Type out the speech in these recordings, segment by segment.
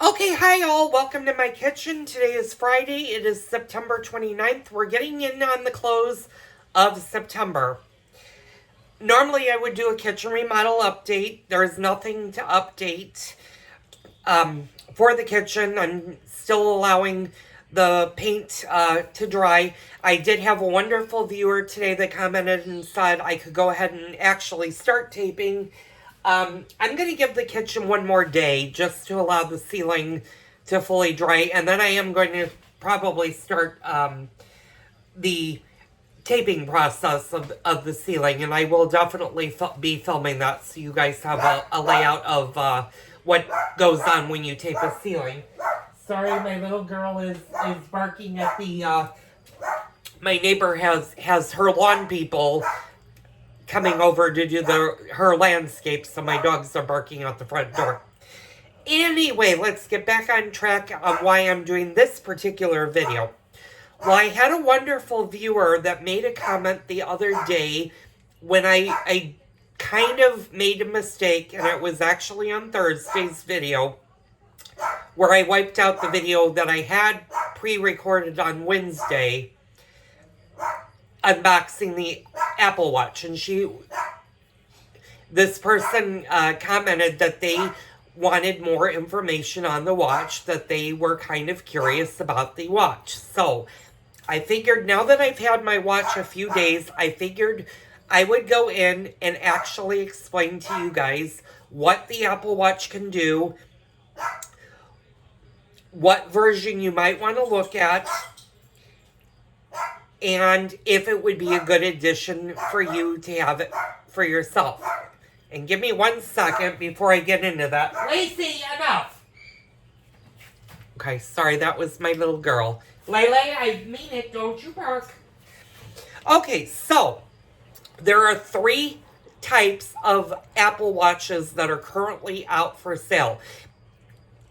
Okay, hi all. Welcome to my kitchen. Today is Friday. It is September 29th. We're getting in on the close of September. Normally I would do a kitchen remodel update. There's nothing to update for the kitchen. I'm still allowing the paint to dry. I did have a wonderful viewer today that commented and said I could go ahead and actually start taping. I'm going to give the kitchen one more day just to allow the ceiling to fully dry, and then I am going to probably start the taping process of the ceiling, and I will definitely be filming that so you guys have a layout of what goes on when you tape a ceiling. Sorry, my little girl is barking at the my neighbor has her lawn people coming over to do her landscape, so my dogs are barking out the front door. Anyway, let's get back on track on why I'm doing this particular video. Well, I had a wonderful viewer that made a comment the other day when I kind of made a mistake, and it was actually on Thursday's video, where I wiped out the video that I had pre-recorded on Wednesday unboxing the Apple Watch. And this person commented that they wanted more information on the watch, that they were kind of curious about the watch. So I figured, now that I've had my watch a few days, I figured I would go in and actually explain to you guys what the Apple Watch can do, what version you might want to look at, and if it would be a good addition for you to have it for yourself. And give me 1 second before I get into that. Lacey, enough! Okay, sorry, that was my little girl. Lele, I mean it, don't you bark. Okay, so there are 3 types of Apple Watches that are currently out for sale.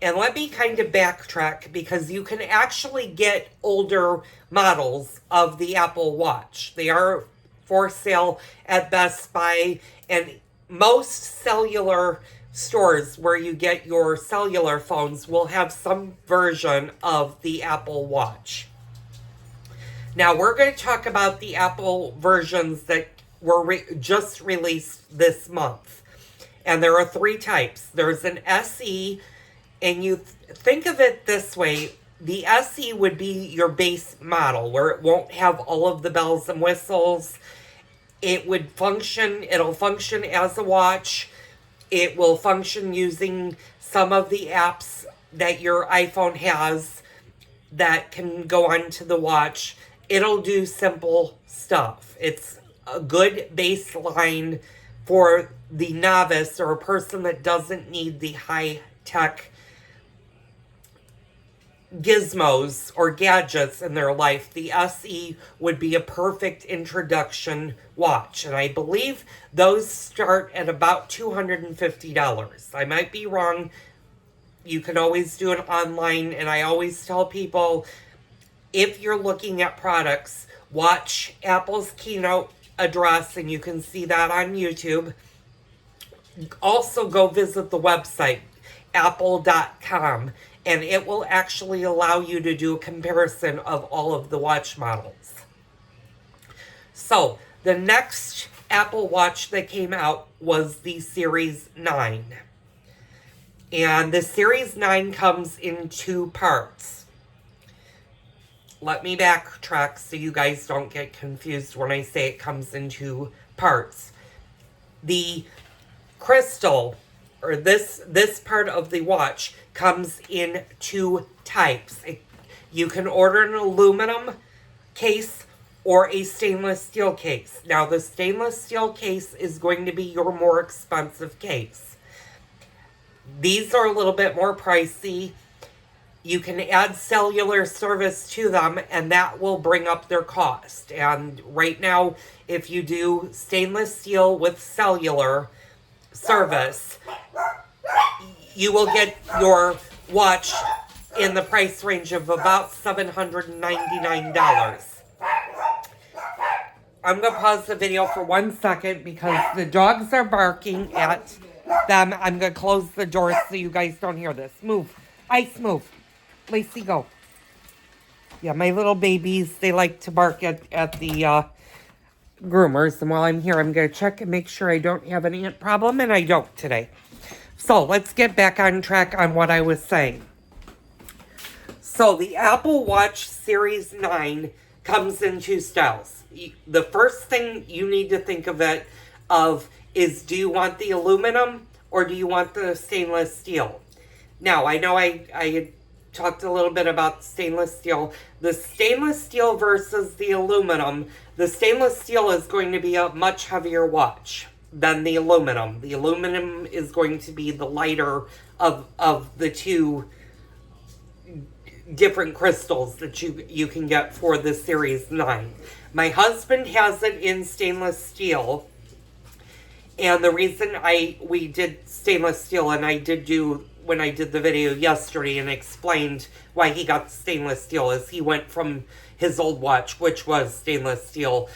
And let me kind of backtrack, because you can actually get older models of the Apple Watch. They are for sale at Best Buy and most cellular stores where you get your cellular phones will have some version of the Apple Watch. Now we're going to talk about the Apple versions that were just released this month. And there are 3 types. There's an SE, and you think of it this way. The SE would be your base model, where it won't have all of the bells and whistles. It'll function as a watch. It will function using some of the apps that your iPhone has that can go onto the watch. It'll do simple stuff. It's a good baseline for the novice or a person that doesn't need the high-tech gizmos or gadgets in their life. The SE would be a perfect introduction watch, and I believe those start at about $250. I might be wrong. You can always do it online, and I always tell people, if you're looking at products, watch Apple's keynote address, and you can see that on YouTube. Also go visit the website, apple.com, and it will actually allow you to do a comparison of all of the watch models. So, the next Apple Watch that came out was the Series 9. And the Series 9 comes in 2 parts. Let me backtrack so you guys don't get confused when I say it comes in 2 parts. The crystal, or this part of the watch, comes in 2 types. You can order an aluminum case or a stainless steel case. Now, the stainless steel case is going to be your more expensive case. These are a little bit more pricey. You can add cellular service to them, and that will bring up their cost. And right now, if you do stainless steel with cellular service, you will get your watch in the price range of about $799. I'm going to pause the video for 1 second because the dogs are barking at them. I'm going to close the door so you guys don't hear this. Move. Ice, move. Lacey, go. Yeah, my little babies, they like to bark at the groomers. And while I'm here, I'm going to check and make sure I don't have an ant problem, and I don't today. So let's get back on track on what I was saying. So the Apple Watch Series 9 comes in two styles. The first thing you need to think of is, do you want the aluminum or do you want the stainless steel? Now, I know I had talked a little bit about stainless steel. The stainless steel versus the aluminum, the stainless steel is going to be a much heavier watch than the aluminum. The aluminum is going to be the lighter of the two different crystals that you can get for the Series 9. My husband has it in stainless steel, and the reason we did stainless steel, and when I did the video yesterday and explained why he got stainless steel, is he went from his old watch, which was stainless steel,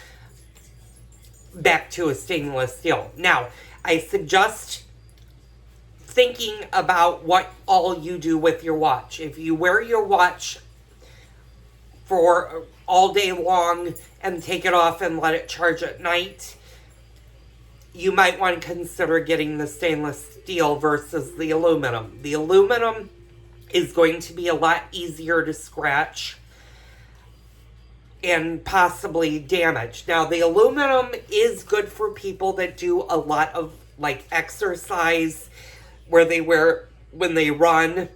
back to a stainless steel. Now, I suggest thinking about what all you do with your watch. If you wear your watch for all day long and take it off and let it charge at night, you might want to consider getting the stainless steel versus the aluminum. The aluminum is going to be a lot easier to scratch and possibly damage. Now, the aluminum is good for people that do a lot of exercise, where they wear when they run,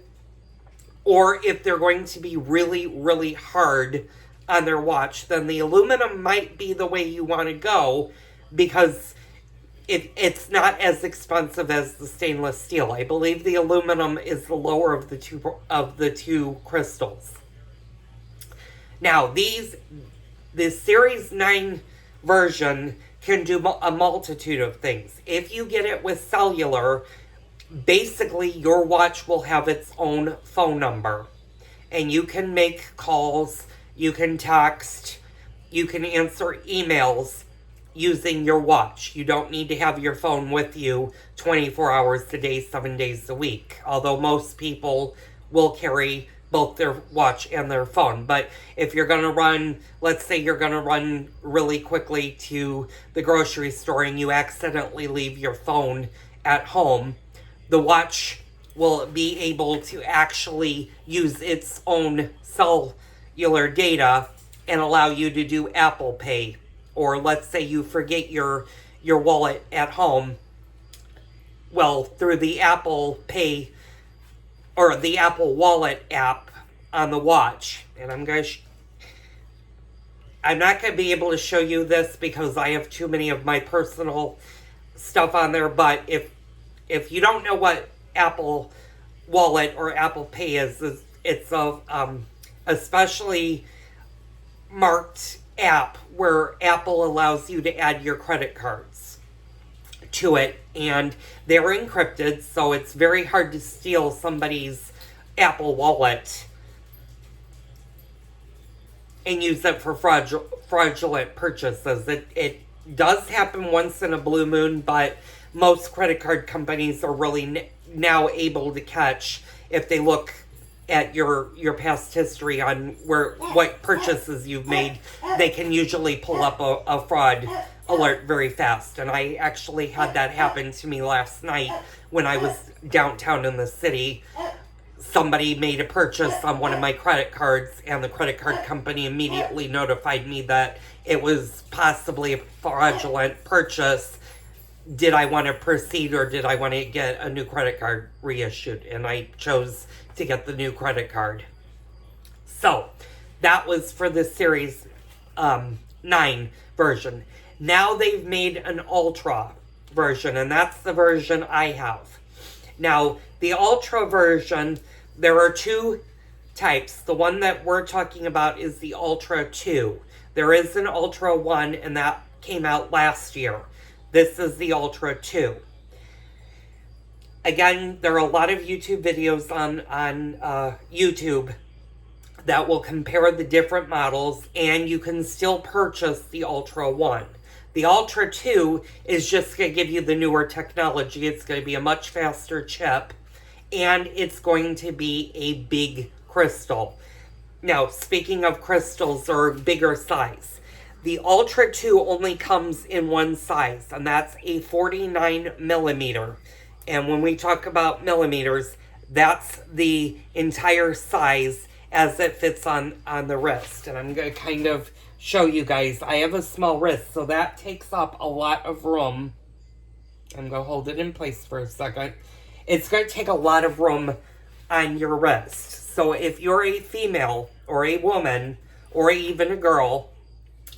or if they're going to be really, really hard on their watch, then the aluminum might be the way you want to go, because it's not as expensive as the stainless steel. I believe the aluminum is the lower of the two crystals. Now, the Series 9 version can do a multitude of things. If you get it with cellular, basically your watch will have its own phone number, and you can make calls, you can text, you can answer emails using your watch. You don't need to have your phone with you 24 hours a day, 7 days a week, although most people will carry both their watch and their phone. But if you're going to run, let's say you're going to run really quickly to the grocery store and you accidentally leave your phone at home, the watch will be able to actually use its own cellular data and allow you to do Apple Pay. Or let's say you forget your wallet at home. Well, through the Apple Pay or the Apple Wallet app on the watch, and I'm not going to be able to show you this because I have too many of my personal stuff on there, but if you don't know what Apple Wallet or Apple Pay is, it's a especially marked app where Apple allows you to add your credit cards to it, and they're encrypted, so it's very hard to steal somebody's Apple Wallet and use it for fraudulent purchases. It does happen once in a blue moon, but most credit card companies are really now able to catch, if they look at your past history on what purchases you've made, they can usually pull up a fraud alert very fast. And I actually had that happen to me last night when I was downtown in the city. Somebody made a purchase on one of my credit cards, and the credit card company immediately notified me that it was possibly a fraudulent purchase. Did I want to proceed, or did I want to get a new credit card reissued? And I chose to get the new credit card. So that was for the Series 9 version. Now they've made an Ultra version, and that's the version I have. Now, the Ultra version, there are two types. The one that we're talking about is the Ultra 2. There is an Ultra 1, and that came out last year. This is the Ultra 2. Again, there are a lot of YouTube videos on YouTube that will compare the different models, and you can still purchase the Ultra 1. The Ultra 2 is just going to give you the newer technology. It's going to be a much faster chip, and it's going to be a big crystal. Now, speaking of crystals or bigger size, the Ultra 2 only comes in one size, and that's a 49 millimeter. And when we talk about millimeters, that's the entire size as it fits on the wrist. And I'm going to kind of show you guys. I have a small wrist, so that takes up a lot of room. I'm going to hold it in place for a second. It's going to take a lot of room on your wrist. So if you're a female or a woman or even a girl,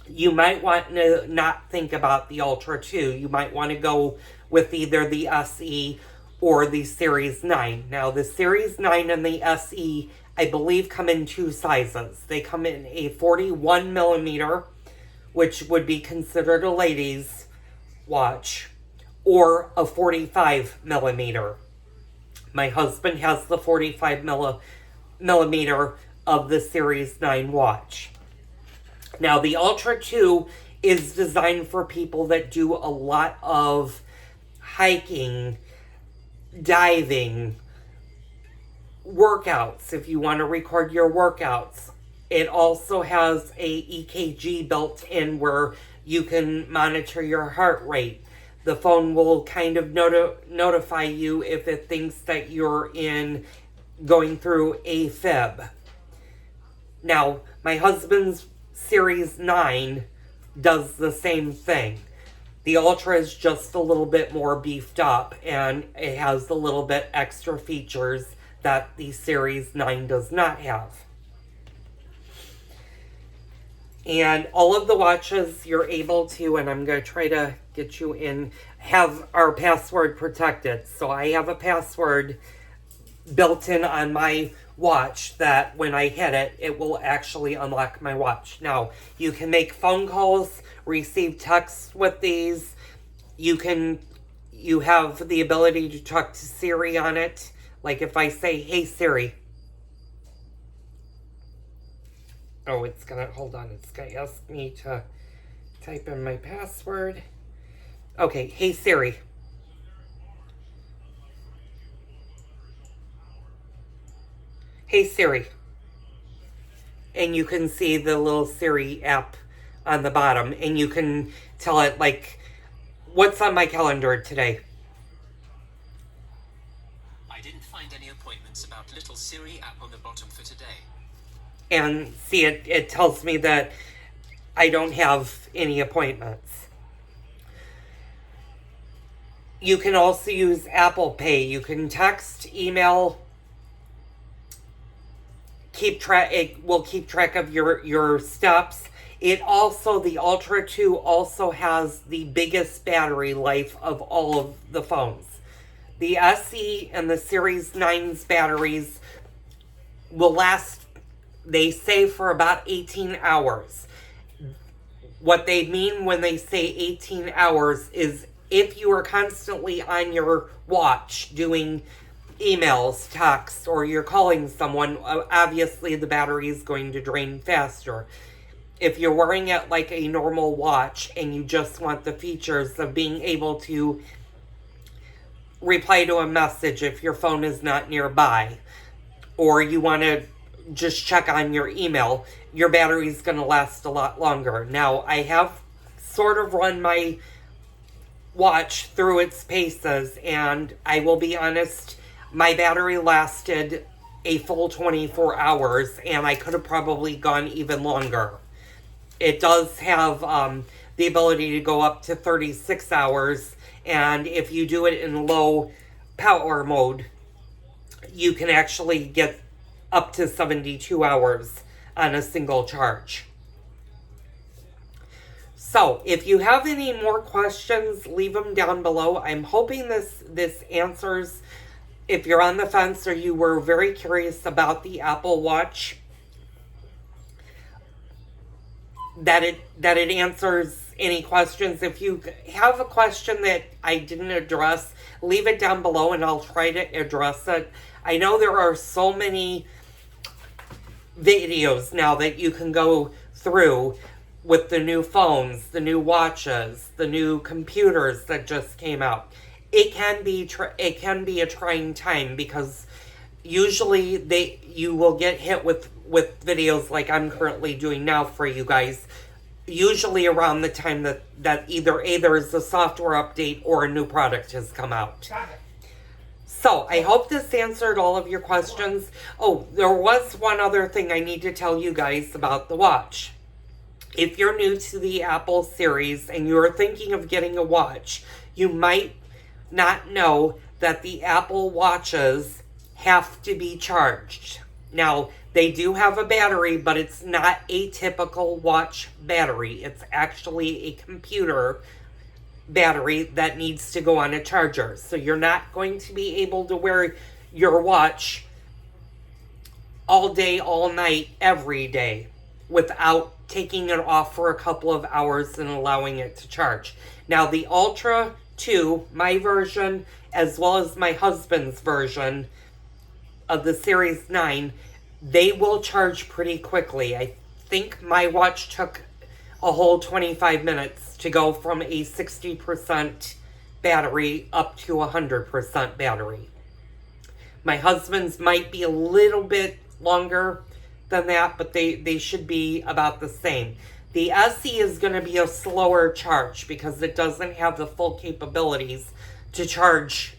you might want to not think about the Ultra 2. You might want to go with either the SE or the Series 9. Now, the Series 9 and the SE, I believe, come in two sizes. They come in a 41 millimeter, which would be considered a lady's watch, or a 45 millimeter. My husband has the 45 millimeter of the Series 9 watch. Now, the Ultra 2 is designed for people that do a lot of hiking, diving, workouts, if you want to record your workouts. It also has a EKG built in where you can monitor your heart rate. The phone will kind of notify you if it thinks that you're going through AFib. Now, my husband's Series 9 does the same thing. The Ultra is just a little bit more beefed up, and it has a little bit extra features that the Series 9 does not have. And all of the watches you're able to, and I'm going to try to get you in, have our password protected. So I have a password built in on my watch that when I hit it, it will actually unlock my watch. Now, you can make phone calls, receive texts with these. You have the ability to talk to Siri on it. Like if I say, "Hey Siri." Oh, it's gonna, hold on, it's gonna ask me to type in my password. Okay, "Hey Siri." "Hey Siri." And you can see the little Siri app on the bottom, and you can tell it, like, "What's on my calendar today?" I didn't find any appointments about little Siri app on the bottom for today. And see, it tells me that I don't have any appointments. You can also use Apple Pay. You can text, email, it will keep track of your steps. It also, the Ultra 2 also has the biggest battery life of all of the phones. The SE and the Series 9's batteries will last, they say, for about 18 hours. What they mean when they say 18 hours is if you are constantly on your watch doing emails, texts, or you're calling someone, obviously the battery is going to drain faster. If you're wearing it like a normal watch and you just want the features of being able to reply to a message if your phone is not nearby, or you want to just check on your email, your battery is going to last a lot longer. Now, I have sort of run my watch through its paces, and I will be honest, my battery lasted a full 24 hours, and I could have probably gone even longer. It does have the ability to go up to 36 hours, and if you do it in low power mode, you can actually get up to 72 hours on a single charge. So, if you have any more questions, leave them down below. I'm hoping this answers, if you're on the fence or you were very curious about the Apple Watch, that it answers any questions. If you have a question that I didn't address, leave it down below and I'll try to address it. I know there are so many videos now that you can go through with the new phones, the new watches, the new computers that just came out. it can be a trying time, because usually you will get hit with videos like I'm currently doing now for you guys, usually around the time that either there is a software update or a new product has come out. So I hope this answered all of your questions. Oh, there was one other thing I need to tell you guys about the watch. If you're new to the Apple series and you're thinking of getting a watch, you might not know that the Apple Watches have to be charged. Now, they do have a battery, but it's not a typical watch battery. It's actually a computer battery that needs to go on a charger. So you're not going to be able to wear your watch all day, all night, every day without taking it off for a couple of hours and allowing it to charge. Now, the Ultra 2, my version, as well as my husband's version of the Series 9, they will charge pretty quickly. I think my watch took a whole 25 minutes to go from a 60% battery up to 100% battery. My husband's might be a little bit longer than that, but they should be about the same. The SE is going to be a slower charge because it doesn't have the full capabilities to charge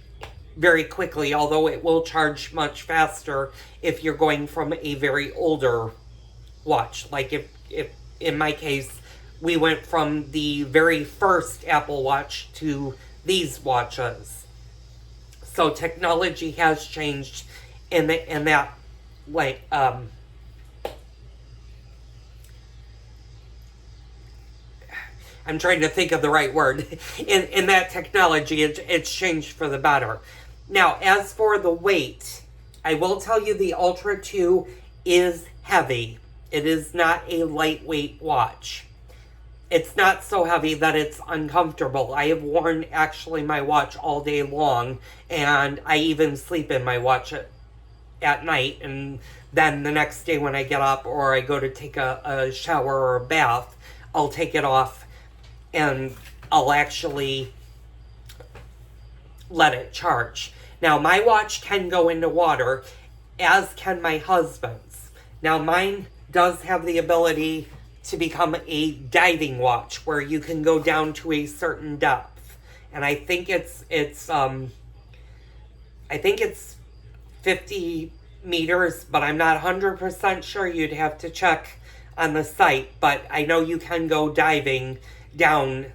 very quickly, although it will charge much faster if you're going from a very older watch. Like if in my case, we went from the very first Apple Watch to these watches. So technology has changed in that way. I'm trying to think of the right word. In that technology, it's changed for the better. Now, as for the weight, I will tell you the Ultra 2 is heavy. It is not a lightweight watch. It's not so heavy that it's uncomfortable. I have worn actually my watch all day long, and I even sleep in my watch at night, and then the next day when I get up or I go to take a shower or a bath, I'll take it off and I'll actually let it charge. Now, my watch can go into water, as can my husband's. Now, mine does have the ability to become a diving watch where you can go down to a certain depth. And I think it's 50 meters, but I'm not 100% sure. You'd have to check on the site, but I know you can go diving down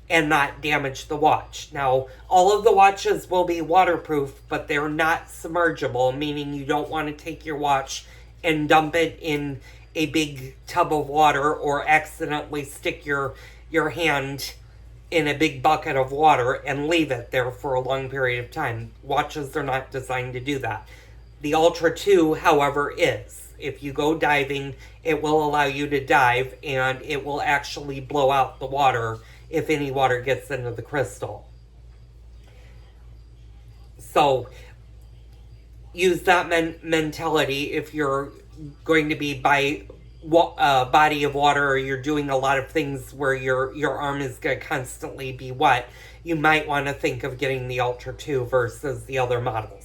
and not damage the watch. Now, all of the watches will be waterproof, but they're not submergible, meaning you don't want to take your watch and dump it in a big tub of water or accidentally stick your hand in a big bucket of water and leave it there for a long period of time. Watches are not designed to do that. The Ultra 2, however, is. If you go diving, it will allow you to dive, and it will actually blow out the water if any water gets into the crystal. So, use that mentality if you're going to be by a body of water, or you're doing a lot of things where your arm is going to constantly be wet. You might want to think of getting the Ultra 2 versus the other models.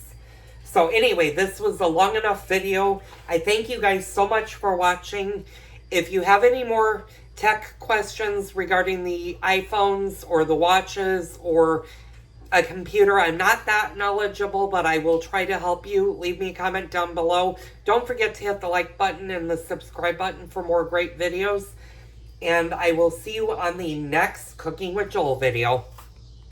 So anyway, this was a long enough video. I thank you guys so much for watching. If you have any more tech questions regarding the iPhones or the watches or a computer, I'm not that knowledgeable, but I will try to help you. Leave me a comment down below. Don't forget to hit the like button and the subscribe button for more great videos. And I will see you on the next Cooking with Joel video.